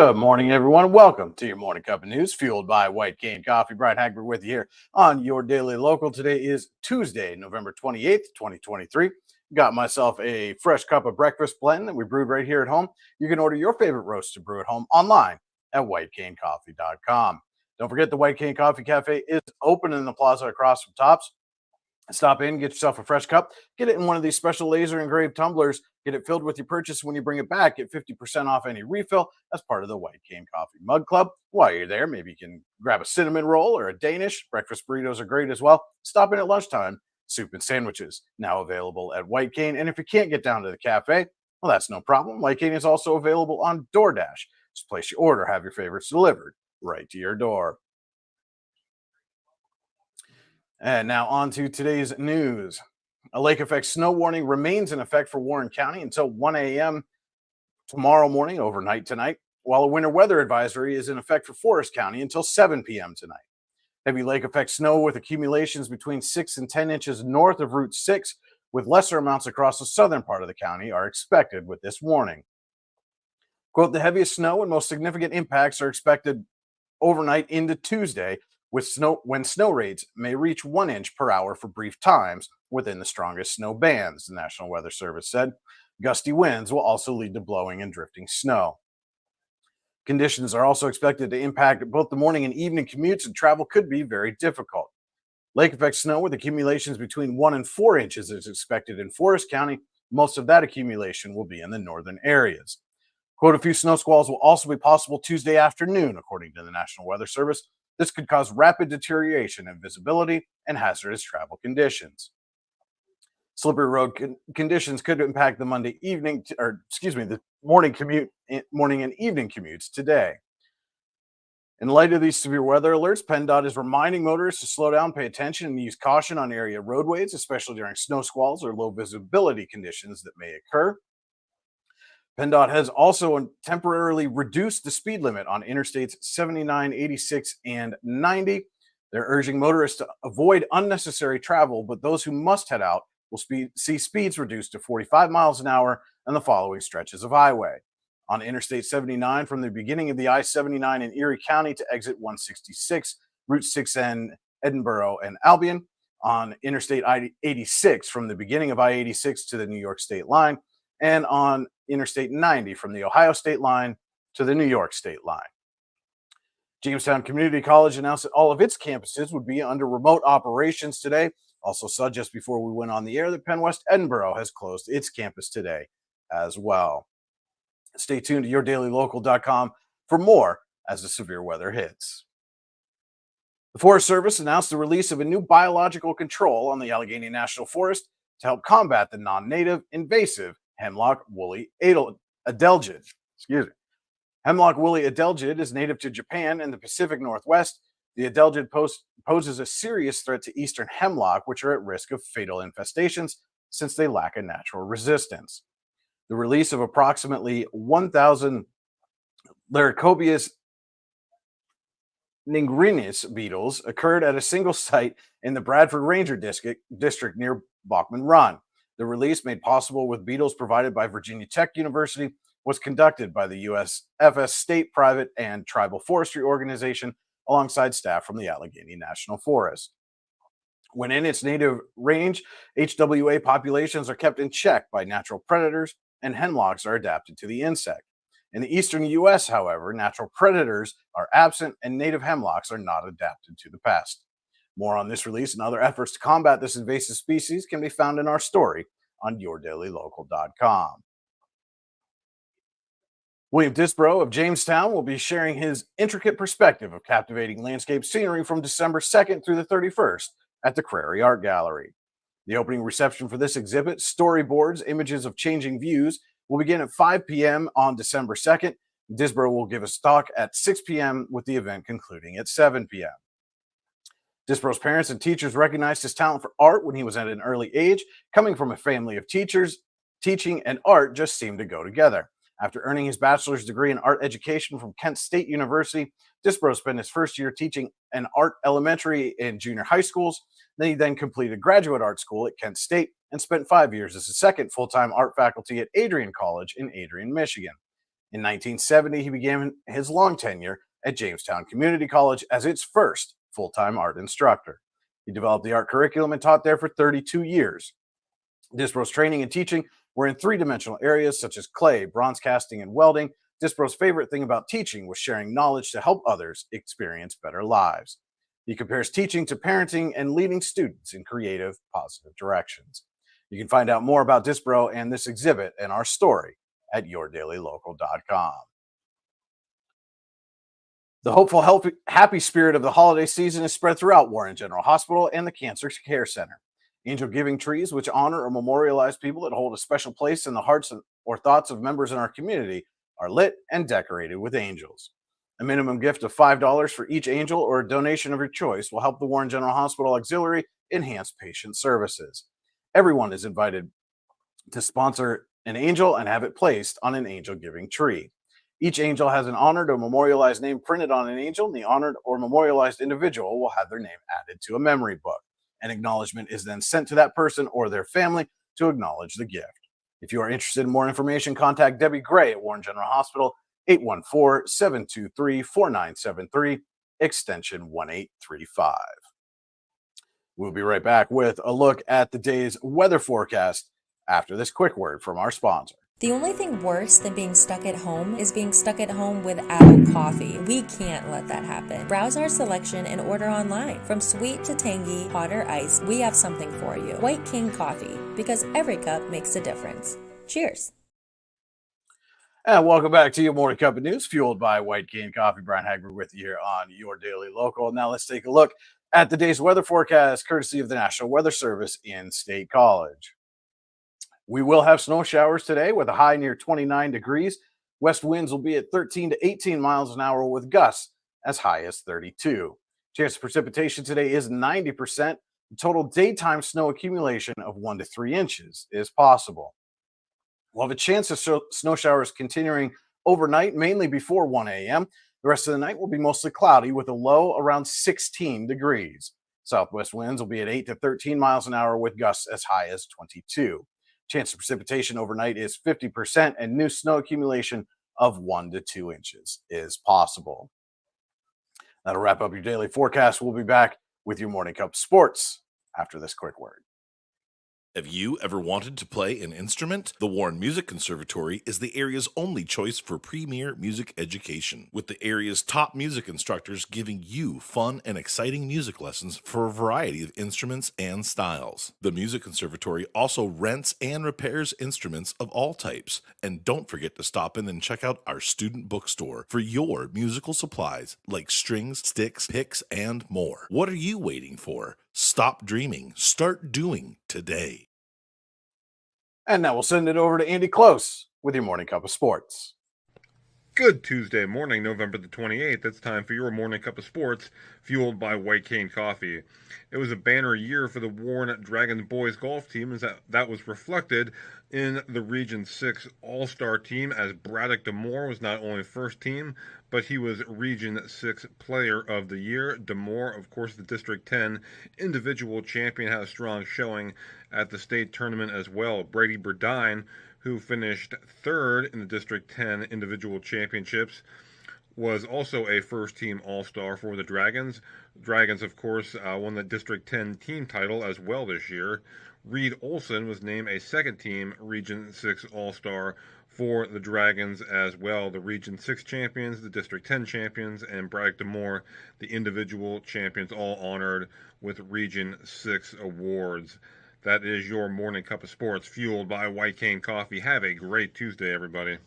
Good morning, everyone. Welcome to your morning cup of news, fueled by White Cane Coffee. Brian Hagberg with you here on your daily local. Today is Tuesday, November 28th, 2023. Got myself a fresh cup of breakfast blend that we brewed right here at home. You can order your favorite roast to brew at home online at whitecanecoffee.com. Don't forget the White Cane Coffee Cafe is open in the plaza across from Tops. Stop in, get yourself a fresh cup, get it in one of these special laser engraved tumblers, get it filled with your purchase. When you bring it back, get 50% off any refill as part of the White Cane Coffee Mug Club. While you're there, maybe you can grab a cinnamon roll or a Danish. Breakfast burritos are great as well. Stop in at lunchtime. Soup and sandwiches now available at White Cane. And if you can't get down to the cafe, well, that's no problem. White Cane is also available on DoorDash. Just place your order, have your favorites delivered right to your door. And now on to today's news. A lake effect snow warning remains in effect for Warren County until 1 a.m. tomorrow morning, overnight tonight, while a winter weather advisory is in effect for Forest County until 7 p.m. tonight. Heavy lake effect snow with accumulations between 6 and 10 inches north of Route 6, with lesser amounts across the southern part of the county, are expected with this warning. Quote, the heaviest snow and most significant impacts are expected overnight into Tuesday, when snow rates may reach 1 inch per hour for brief times within the strongest snow bands, the National Weather Service said. Gusty winds will also lead to blowing and drifting snow. Conditions are also expected to impact both the morning and evening commutes, and travel could be very difficult. Lake effect snow with accumulations between 1 and 4 inches is expected in Forest County. Most of that accumulation will be in the northern areas. Quote, a few snow squalls will also be possible Tuesday afternoon, according to the National Weather Service. This could cause rapid deterioration in visibility and hazardous travel conditions. Slippery road conditions could impact the the morning and evening commutes today. In light of these severe weather alerts, PennDOT is reminding motorists to slow down, pay attention, and use caution on area roadways, especially during snow squalls or low visibility conditions that may occur. PennDOT has also temporarily reduced the speed limit on interstates 79, 86, and 90. They're urging motorists to avoid unnecessary travel, but those who must head out will see speeds reduced to 45 miles an hour on the following stretches of highway. On Interstate 79, from the beginning of the I-79 in Erie County to exit 166, Route 6N, Edinboro, and Albion. On Interstate I-86, from the beginning of I-86 to the New York state line. And on Interstate 90 from the Ohio state line to the New York state line. Jamestown Community College announced that all of its campuses would be under remote operations today. Also saw just before we went on the air that Penn West Edinboro has closed its campus today as well. Stay tuned to yourdailylocal.com for more as the severe weather hits. The Forest Service announced the release of a new biological control on the Allegheny National Forest to help combat the non-native invasive hemlock woolly adelgid. Hemlock woolly adelgid is native to Japan and the Pacific Northwest. The adelgid poses a serious threat to eastern hemlock, which are at risk of fatal infestations since they lack a natural resistance. The release of approximately 1,000 Laricobius nigrinus beetles occurred at a single site in the Bradford Ranger District near Bachman Run. The release, made possible with beetles provided by Virginia Tech University, was conducted by the USFS State, Private, and Tribal Forestry Organization alongside staff from the Allegheny National Forest. When in its native range, HWA populations are kept in check by natural predators, and hemlocks are adapted to the insect. In the eastern U.S., however, natural predators are absent and native hemlocks are not adapted to the pest. More on this release and other efforts to combat this invasive species can be found in our story on yourdailylocal.com. William Disbrow of Jamestown will be sharing his intricate perspective of captivating landscape scenery from December 2nd through the 31st at the Crary Art Gallery. The opening reception for this exhibit, Storyboards, Images of Changing Views, will begin at 5 p.m. on December 2nd. Disbrow will give a talk at 6 p.m. with the event concluding at 7 p.m. Disbrow's parents and teachers recognized his talent for art when he was at an early age. Coming from a family of teachers, teaching and art just seemed to go together. After earning his bachelor's degree in art education from Kent State University, Disbrow spent his first year teaching an art elementary and junior high schools. He then completed graduate art school at Kent State and spent 5 years as a second full-time art faculty at Adrian College in Adrian, Michigan. In 1970, he began his long tenure at Jamestown Community College as its first full-time art instructor. He developed the art curriculum and taught there for 32 years. Disbro's training and teaching were in three-dimensional areas such as clay, bronze casting, and welding. Disbro's favorite thing about teaching was sharing knowledge to help others experience better lives. He compares teaching to parenting and leading students in creative, positive directions. You can find out more about Disbro and this exhibit and our story at yourdailylocal.com. The hopeful, happy spirit of the holiday season is spread throughout Warren General Hospital and the Cancer Care Center. Angel giving trees, which honor or memorialize people that hold a special place in the hearts or thoughts of members in our community, are lit and decorated with angels. A minimum gift of $5 for each angel or a donation of your choice will help the Warren General Hospital Auxiliary enhance patient services. Everyone is invited to sponsor an angel and have it placed on an angel giving tree. Each angel has an honored or memorialized name printed on an angel, and the honored or memorialized individual will have their name added to a memory book. An acknowledgement is then sent to that person or their family to acknowledge the gift. If you are interested in more information, contact Debbie Gray at Warren General Hospital, 814-723-4973, extension 1835. We'll be right back with a look at the day's weather forecast after this quick word from our sponsor. The only thing worse than being stuck at home is being stuck at home without coffee. We can't let that happen. Browse our selection and order online. From sweet to tangy, hot or iced, we have something for you. White King Coffee, because every cup makes a difference. Cheers. And welcome back to your morning cup of news, fueled by White Cane Coffee. Brian Hagberg with you here on Your Daily Local. Now let's take a look at the day's weather forecast, courtesy of the National Weather Service in State College. We will have snow showers today with a high near 29 degrees. West winds will be at 13 to 18 miles an hour with gusts as high as 32. Chance of precipitation today is 90%. The total daytime snow accumulation of 1 to 3 inches is possible. We'll have a chance of snow showers continuing overnight, mainly before 1 a.m. The rest of the night will be mostly cloudy with a low around 16 degrees. Southwest winds will be at 8 to 13 miles an hour with gusts as high as 22. Chance of precipitation overnight is 50%, and new snow accumulation of 1 to 2 inches is possible. That'll wrap up your daily forecast. We'll be back with your Morning Cup Sports after this quick word. Have you ever wanted to play an instrument? The Warren Music Conservatory is the area's only choice for premier music education, with the area's top music instructors giving you fun and exciting music lessons for a variety of instruments and styles. The Music Conservatory also rents and repairs instruments of all types. And don't forget to stop in and check out our student bookstore for your musical supplies like strings, sticks, picks, and more. What are you waiting for? Stop dreaming. Start doing today. And now we'll send it over to Andy Close with your Morning Cup of Sports. Good Tuesday morning, November the 28th. It's time for your Morning Cup of Sports, fueled by White Cane Coffee. It was a banner year for the Warren Dragons boys golf team, as that was reflected in the Region 6 All-Star team, as Braddock Demore was not only first team, but he was Region 6 Player of the Year. Demore, of course, the District 10 individual champion, had a strong showing at the state tournament as well. Brady Burdine, who finished third in the District 10 individual championships, was also a first-team All-Star for the Dragons. Dragons, of course, won the District 10 team title as well this year. Reed Olson was named a second-team Region 6 All-Star for the Dragons as well. The Region 6 champions, the District 10 champions, and Braddock Demore, the individual champions, all honored with Region 6 awards. That is your Morning Cup of Sports, fueled by White Cane Coffee. Have a great Tuesday, everybody.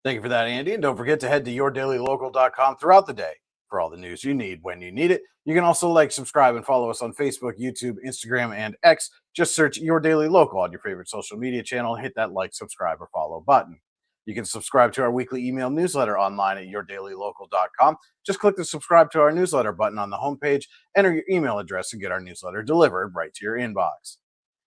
Thank you for that, Andy. And don't forget to head to yourdailylocal.com throughout the day for all the news you need when you need it. You can also like, subscribe, and follow us on Facebook, YouTube, Instagram, and X. Just search Your Daily Local on your favorite social media channel and hit that like, subscribe, or follow button. You can subscribe to our weekly email newsletter online at yourdailylocal.com. Just click the subscribe to our newsletter button on the homepage, enter your email address, and get our newsletter delivered right to your inbox.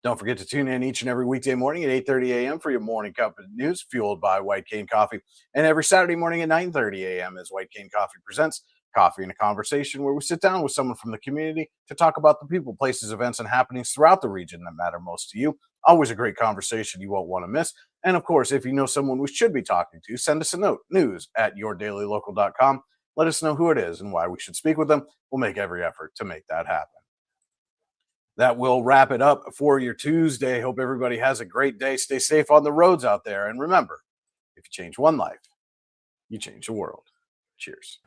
Don't forget to tune in each and every weekday morning at 8:30 a.m. for your Morning Cup of News, fueled by White Cane Coffee. And every Saturday morning at 9:30 a.m. as White Cane Coffee presents Coffee and a Conversation, where we sit down with someone from the community to talk about the people, places, events, and happenings throughout the region that matter most to you. Always a great conversation you won't want to miss. And of course, if you know someone we should be talking to, send us a note, news@yourdailylocal.com. Let us know who it is and why we should speak with them. We'll make every effort to make that happen. That will wrap it up for your Tuesday. Hope everybody has a great day. Stay safe on the roads out there. And remember, if you change one life, you change the world. Cheers.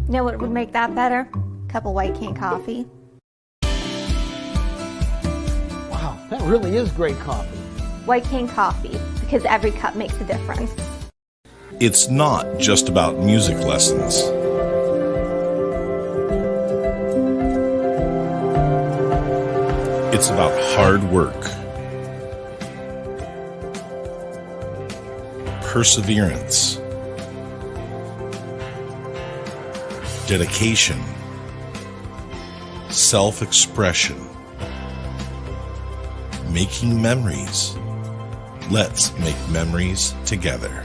You know what would make that better? A cup of White Cane coffee. Wow, that really is great coffee. White Cane coffee, because every cup makes a difference. It's not just about music lessons. It's about hard work, perseverance, dedication, self-expression, making memories. Let's make memories together.